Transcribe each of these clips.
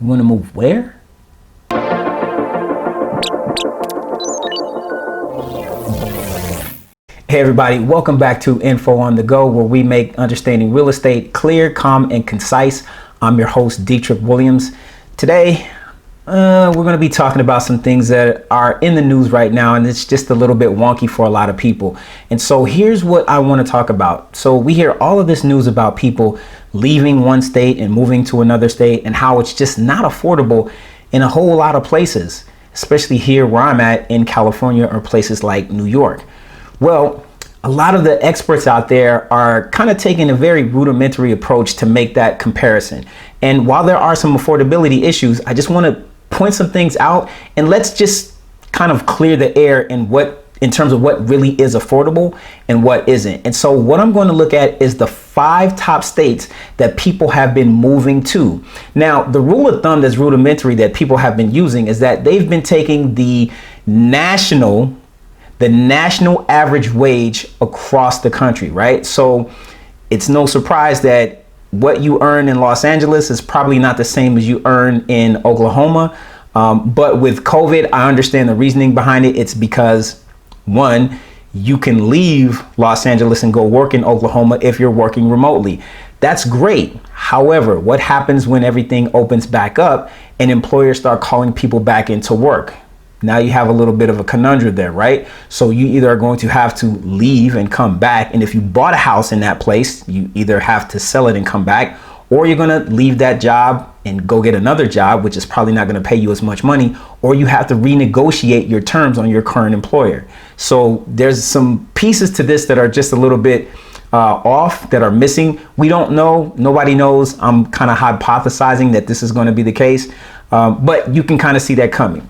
You want to move where? Hey everybody, welcome back to Info on the Go, where we make understanding real estate clear, calm, and concise. I'm your host, Dietric.Williams. Today, we're going to be talking about some things that are in the news right now, and it's just a little bit wonky for a lot of people. And so here's what I want to talk about. So we hear all of this news about people leaving one state and moving to another state, and how it's just not affordable in a whole lot of places, especially here where I'm at in California or places like New York. Well, a lot of the experts out there are kind of taking a very rudimentary approach to make that comparison. And while there are some affordability issues, I just want to point some things out, and let's just kind of clear the air in terms of what really is affordable and what isn't. And so what I'm going to look at is the 5 top states that people have been moving to. Now, the rule of thumb that's rudimentary that people have been using is that they've been taking the national average wage across the country, right? So it's no surprise that what you earn in Los Angeles is probably not the same as you earn in Oklahoma. But with COVID, I understand the reasoning behind it. It's because, one, you can leave Los Angeles and go work in Oklahoma if you're working remotely. That's great. However, what happens when everything opens back up and employers start calling people back into work? Now you have a little bit of a conundrum there, right? So you either are going to have to leave and come back. And if you bought a house in that place, you either have to sell it and come back, or you're going to leave that job and go get another job, which is probably not going to pay you as much money, or you have to renegotiate your terms on your current employer. So there's some pieces to this that are just a little bit off, that are missing. We don't know. Nobody knows. I'm kind of hypothesizing that this is going to be the case, but you can kind of see that coming.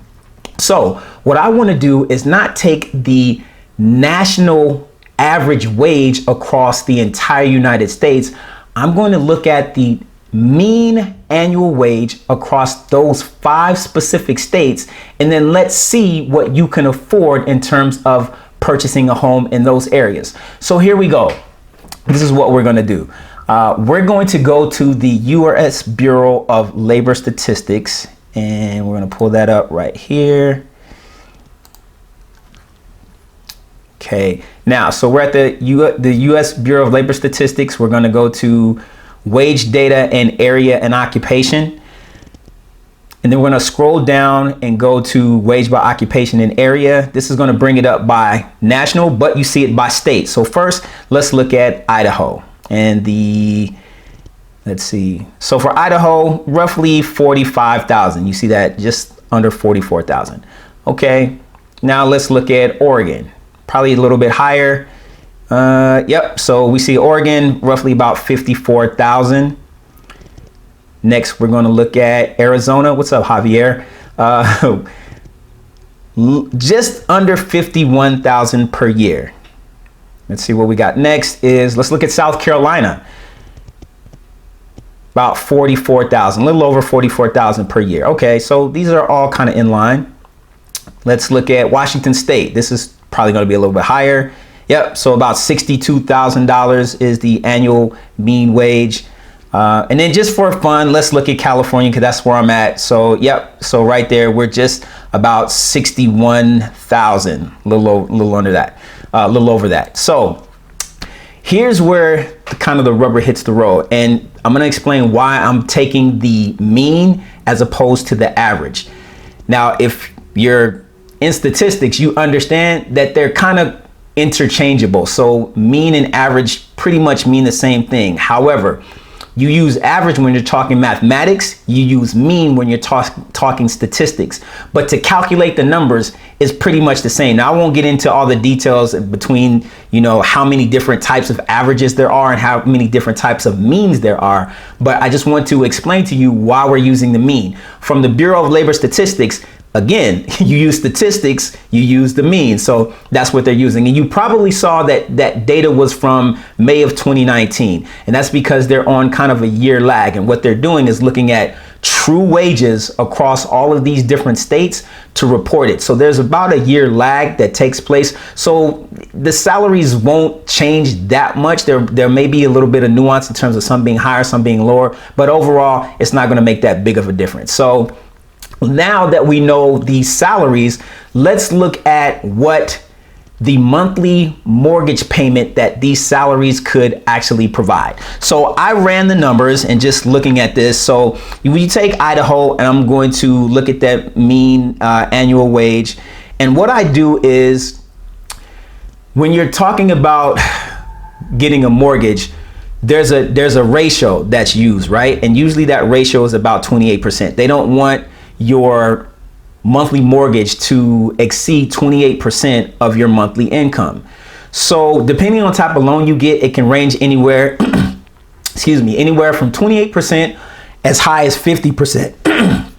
So what I want to do is not take the national average wage across the entire United States. I'm going to look at the mean annual wage across those 5 specific states, and then let's see what you can afford in terms of purchasing a home in those areas. So here we go. This is what we're going to do. We're going to go to the U.S. Bureau of Labor Statistics, and we're going to pull that up right here. Okay, now, so we're at the U.S. Bureau of Labor Statistics. We're going to go to wage data and area and occupation. And then we're going to scroll down and go to wage by occupation and area. This is going to bring it up by national, but you see it by state. So first, let's look at Idaho. And let's see. So for Idaho, roughly 45,000. You see that, just under 44,000. Okay. Now let's look at Oregon. Probably a little bit higher. Yep. So we see Oregon, roughly about 54,000. Next, we're going to look at Arizona. What's up, Javier? Just under 51,000 per year. Let's see what we got next let's look at South Carolina. About 44,000, a little over 44,000 per year. Okay, so these are all kind of in line. Let's look at Washington State. This is probably going to be a little bit higher. Yep, so about $62,000 is the annual mean wage. And then just for fun, let's look at California, because that's where I'm at. So, yep, so right there, we're just about 61,000, a little under that, a little over that. So here's where kind of the rubber hits the road, and I'm going to explain why I'm taking the mean as opposed to the average. Now, if you're in statistics, you understand that they're kind of interchangeable. So mean and average pretty much mean the same thing. However, you use average when you're talking mathematics, you use mean when you're talking statistics. But to calculate the numbers is pretty much the same. Now, I won't get into all the details between, how many different types of averages there are and how many different types of means there are. But I just want to explain to you why we're using the mean. From the Bureau of Labor Statistics, again, you use statistics, you use the mean. So that's what they're using. And you probably saw that data was from May of 2019. And that's because they're on kind of a year lag. And what they're doing is looking at true wages across all of these different states to report it. So there's about a year lag that takes place. So the salaries won't change that much. There may be a little bit of nuance in terms of some being higher, some being lower, but overall, it's not going to make that big of a difference. So now that we know these salaries, let's look at what the monthly mortgage payment that these salaries could actually provide. So I ran the numbers and just looking at this. So you take Idaho, and I'm going to look at that mean annual wage. And what I do is, when you're talking about getting a mortgage, there's a ratio that's used, right? And usually that ratio is about 28%. They don't want your monthly mortgage to exceed 28% of your monthly income. So depending on type of loan you get, it can range anywhere, anywhere from 28% as high as 50%.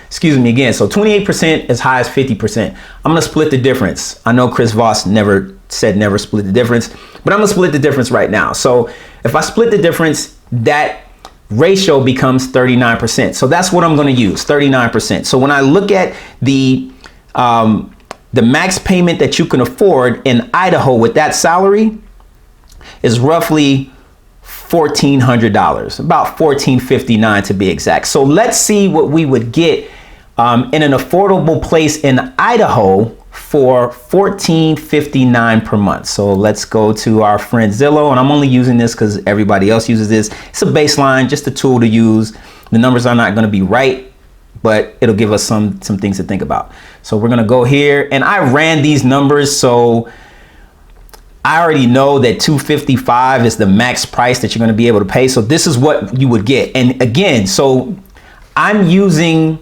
Excuse me again. So 28% as high as 50%. I'm going to split the difference. I know Chris Voss never split the difference, but I'm going to split the difference right now. So if I split the difference, that ratio becomes 39%. So that's what I'm going to use, 39%. So when I look at the max payment that you can afford in Idaho with that salary is roughly $1,400, about $1,459 to be exact. So let's see what we would get in an affordable place in Idaho for $1,459 per month. So let's go to our friend Zillow, and I'm only using this because everybody else uses this. It's a baseline, just a tool to use. The numbers are not going to be right, but it'll give us some things to think about. So we're going to go here, and I ran these numbers, so I already know that $255 is the max price that you're going to be able to pay. So this is what you would get. And again, so I'm using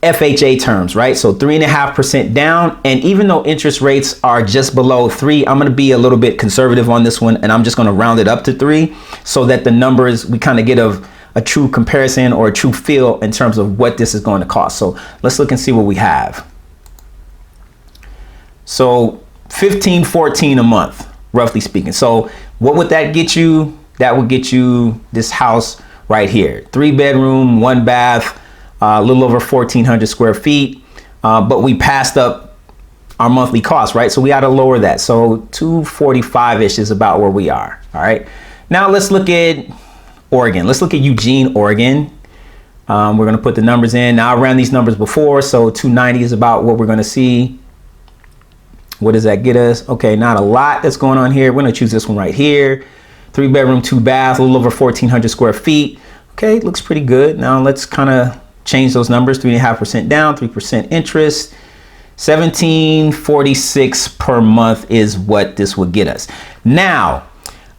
FHA terms, right? So 3.5% down. And even though interest rates are just below 3, I'm going to be a little bit conservative on this one, and I'm just going to round it up to 3 so that the numbers, we kind of get a true comparison or a true feel in terms of what this is going to cost. So let's look and see what we have. So $1,514 a month, roughly speaking. So what would that get you? That would get you this house right here. 3-bedroom, 1 bath, a little over 1,400 square feet. But we passed up our monthly cost, right? So we got to lower that. So $245-ish is about where we are. All right. Now let's look at Oregon. Let's look at Eugene, Oregon. We're going to put the numbers in. Now I ran these numbers before. So $290 is about what we're going to see. What does that get us? Okay, not a lot that's going on here. We're going to choose this one right here. 3-bedroom, 2 bath, a little over 1,400 square feet. Okay, looks pretty good. Now let's kind of change those numbers. 3.5% down, 3% interest. $1,746 per month is what this would get us. Now,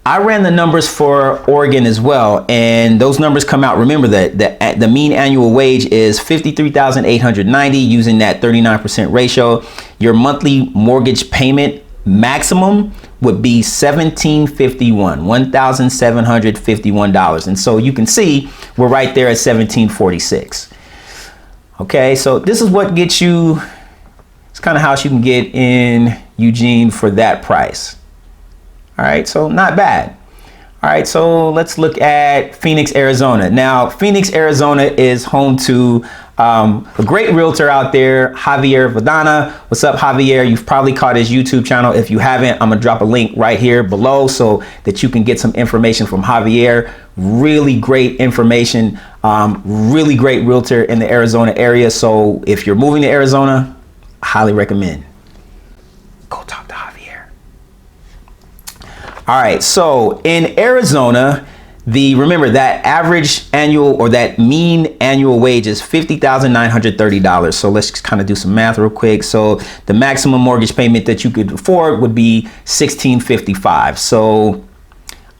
I ran the numbers for Oregon as well, and those numbers come out. Remember that the mean annual wage is $53,890 using that 39% ratio. Your monthly mortgage payment maximum would be $1,751. And so you can see we're right there at $1,746. Okay, so this is what gets you, it's kind of house you can get in Eugene for that price. All right, so not bad. All right, so let's look at Phoenix, Arizona. Now, Phoenix, Arizona is home to a great realtor out there, Javier Vadana. What's up, Javier? You've probably caught his YouTube channel. If you haven't, I'm gonna drop a link right here below so that you can get some information from Javier. Really great information, really great realtor in the Arizona area. So if you're moving to Arizona, I highly recommend. Go talk to Javier. All right, so in Arizona, remember that average annual or that mean annual wage is $50,930. So let's just kind of do some math real quick. So the maximum mortgage payment that you could afford would be $1,655. So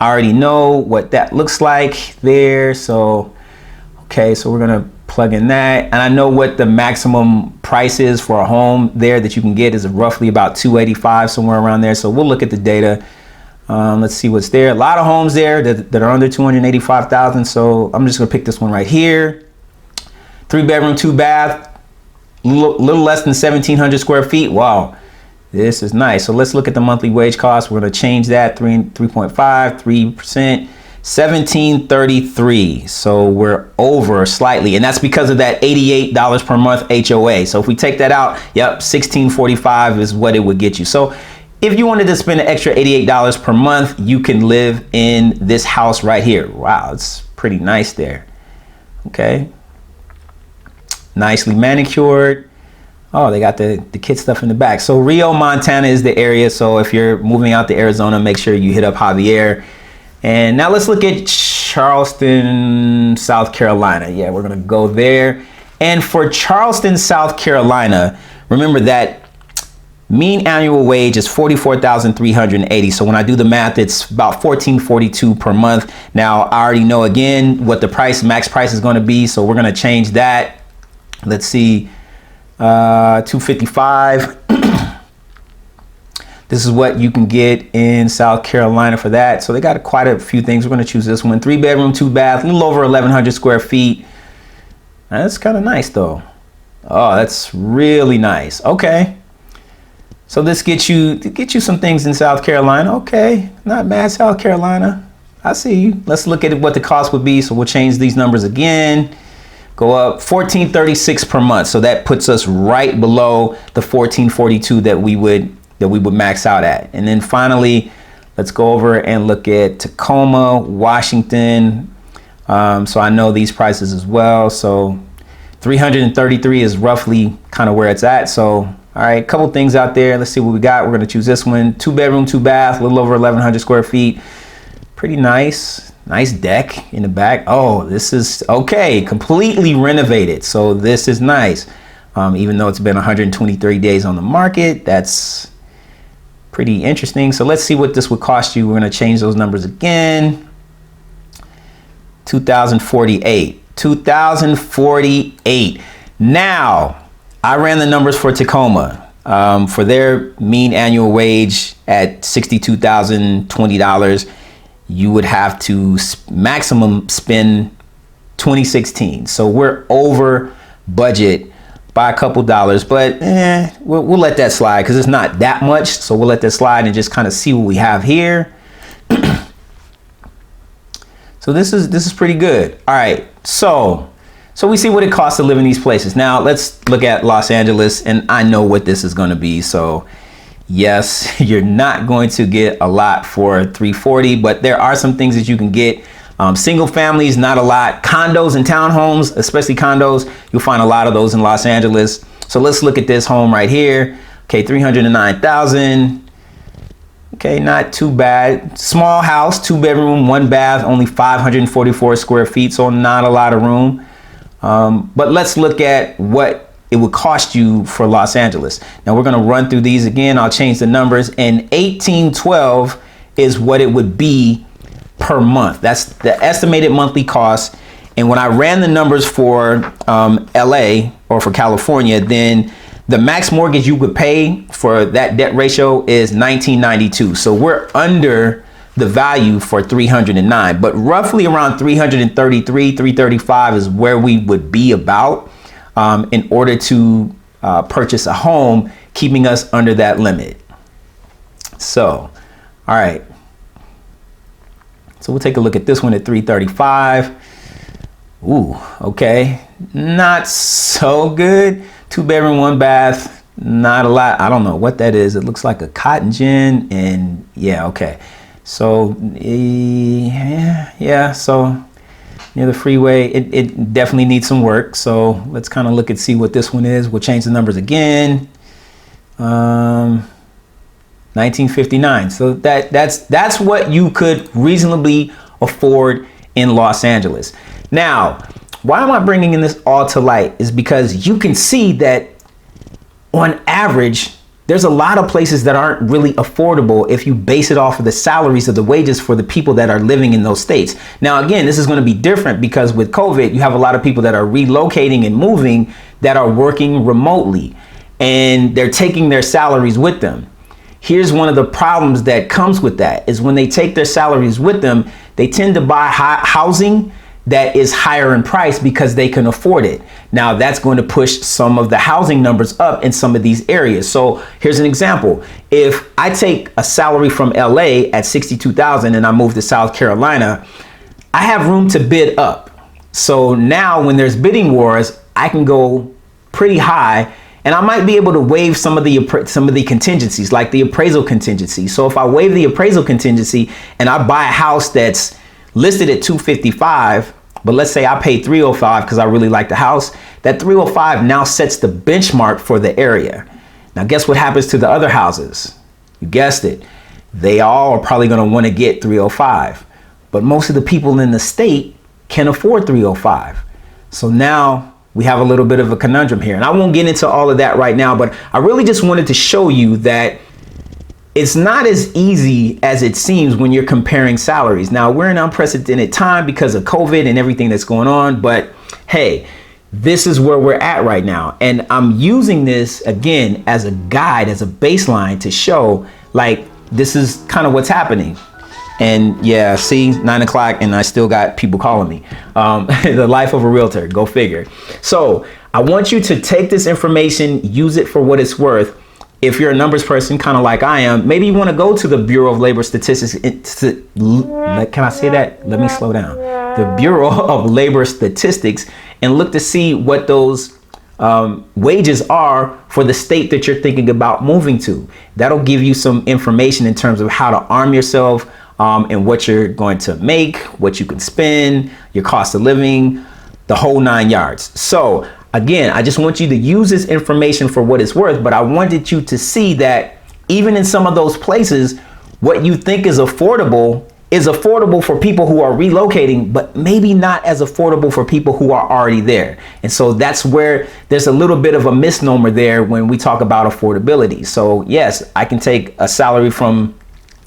I already know what that looks like there. So, okay, so we're gonna plug in that. And I know what the maximum price is for a home there that you can get is roughly about $285, somewhere around there. So we'll look at the data. Let's see what's there. A lot of homes there that are under $285,000. So I'm just gonna pick this one right here. 3-bedroom, 2 bath, little less than 1,700 square feet. Wow, this is nice. So let's look at the monthly wage cost. We're gonna change that 3.5, 3%. 1733. So we're over slightly, and that's because of that $88 per month HOA. So if we take that out, yep, 1645 is what it would get you. So if you wanted to spend an extra $88 per month, you can live in this house right here. Wow, it's pretty nice there. Okay, nicely manicured. Oh, they got the kid stuff in the back. So Rio, Montana is the area. So if you're moving out to Arizona, make sure you hit up Javier. And now let's look at Charleston, South Carolina. Yeah, we're gonna go there. And for Charleston, South Carolina, remember that mean annual wage is $44,380. So when I do the math, it's about $1442 per month. Now I already know again what the max price is gonna be. So we're gonna change that. Let's see, $255. This is what you can get in South Carolina for that. So they got quite a few things. We're going to choose this one. 3-bedroom, 2-bath, a little over 1,100 square feet. That's kind of nice though. Oh, that's really nice. Okay. So this gets you some things in South Carolina. Okay. Not bad, South Carolina. I see you. Let's look at what the cost would be. So we'll change these numbers again. Go up $1,436 per month. So that puts us right below the $1,442 that we would max out at. And then finally, let's go over and look at Tacoma, Washington. So I know these prices as well. So 333 is roughly kind of where it's at. So, all right, a couple things out there. Let's see what we got. We're going to choose this one. 2-bedroom, 2-bath, a little over 1,100 square feet. Pretty nice. Nice deck in the back. Oh, this is okay. Completely renovated. So this is nice. Even though it's been 123 days on the market, that's pretty interesting. So let's see what this would cost you. We're going to change those numbers again. 2,048. 2,048. Now, I ran the numbers for Tacoma. For their mean annual wage at $62,020, you would have to maximum spend $2,616. So we're over budget by a couple dollars, but we'll let that slide because it's not that much. So we'll let that slide and just kind of see what we have here. So this is pretty good. All right, so we see what it costs to live in these places. Now let's look at Los Angeles, and I know what this is going to be. So yes, you're not going to get a lot for $340, but there are some things that you can get. Single families, not a lot. Condos and townhomes, especially condos, you'll find a lot of those in Los Angeles. So let's look at this home right here. Okay, $309,000. Okay, not too bad. Small house, 2-bedroom, 1-bath, only 544 square feet, so not a lot of room. But let's look at what it would cost you for Los Angeles. Now we're going to run through these again. I'll change the numbers, and $1,812 is what it would be per month. That's the estimated monthly cost. And when I ran the numbers for LA or for California, then the max mortgage you would pay for that debt ratio is $1,992. So we're under the value for 309, but roughly around 333, 335 is where we would be about in order to purchase a home, keeping us under that limit. So, all right. So we'll take a look at this one at 335. Ooh, okay. Not so good. 2-bedroom, 1-bath, not a lot. I don't know what that is. It looks like a cotton gin, and yeah, okay. So yeah, so near the freeway, it definitely needs some work. So let's kind of look and see what this one is. We'll change the numbers again. 1959. So that's what you could reasonably afford in Los Angeles. Now, why am I bringing in this all to light is because you can see that on average, there's a lot of places that aren't really affordable if you base it off of the salaries of the wages for the people that are living in those states. Now, again, this is going to be different because with COVID, you have a lot of people that are relocating and moving that are working remotely, and they're taking their salaries with them. Here's one of the problems that comes with that is when they take their salaries with them, they tend to buy housing that is higher in price because they can afford it. Now that's going to push some of the housing numbers up in some of these areas. So here's an example. If I take a salary from LA at $62,000 and I move to South Carolina, I have room to bid up. So now when there's bidding wars, I can go pretty high, and I might be able to waive some of the contingencies, like the appraisal contingency. So if I waive the appraisal contingency and I buy a house that's listed at 255, but let's say I pay 305 because I really like the house, that 305 now sets the benchmark for the area. Now guess what happens to the other houses? You guessed it. They all are probably going to want to get 305, but most of the people in the state can afford 305. So now we have a little bit of a conundrum here, and I won't get into all of that right now, but I really just wanted to show you that it's not as easy as it seems when you're comparing salaries. Now, we're in unprecedented time because of COVID and everything that's going on, but hey, this is where we're at right now. And I'm using this again as a guide, as a baseline to show like this is kind of what's happening. And yeah, see, 9 o'clock and I still got people calling me. The life of a realtor, go figure. So I want you to take this information, use it for what it's worth. If you're a numbers person, kind of like I am, maybe you want to go to the Bureau of Labor Statistics. Can I say that? Let me slow down. The Bureau of Labor Statistics, and look to see what those wages are for the state that you're thinking about moving to. That'll give you some information in terms of how to arm yourself and what you're going to make, what you can spend, your cost of living, the whole 9 yards. So again, I just want you to use this information for what it's worth, but I wanted you to see that even in some of those places, what you think is affordable for people who are relocating, but maybe not as affordable for people who are already there. And so that's where there's a little bit of a misnomer there when we talk about affordability. So yes, I can take a salary from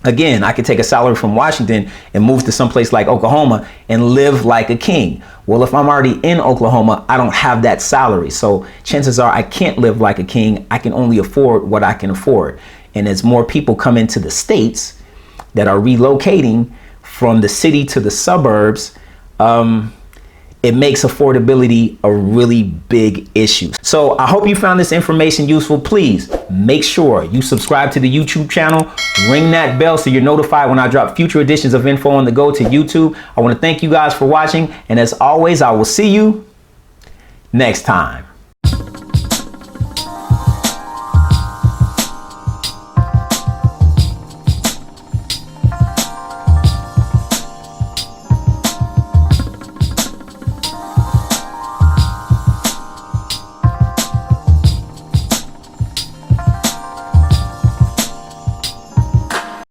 Washington and move to someplace like Oklahoma and live like a king. Well, if I'm already in Oklahoma, I don't have that salary. So chances are I can't live like a king. I can only afford what I can afford. And as more people come into the states that are relocating from the city to the suburbs, it makes affordability a really big issue. So I hope you found this information useful. Please make sure you subscribe to the YouTube channel, ring that bell so you're notified when I drop future editions of Info on the Go to YouTube. I want to thank you guys for watching. And as always, I will see you next time.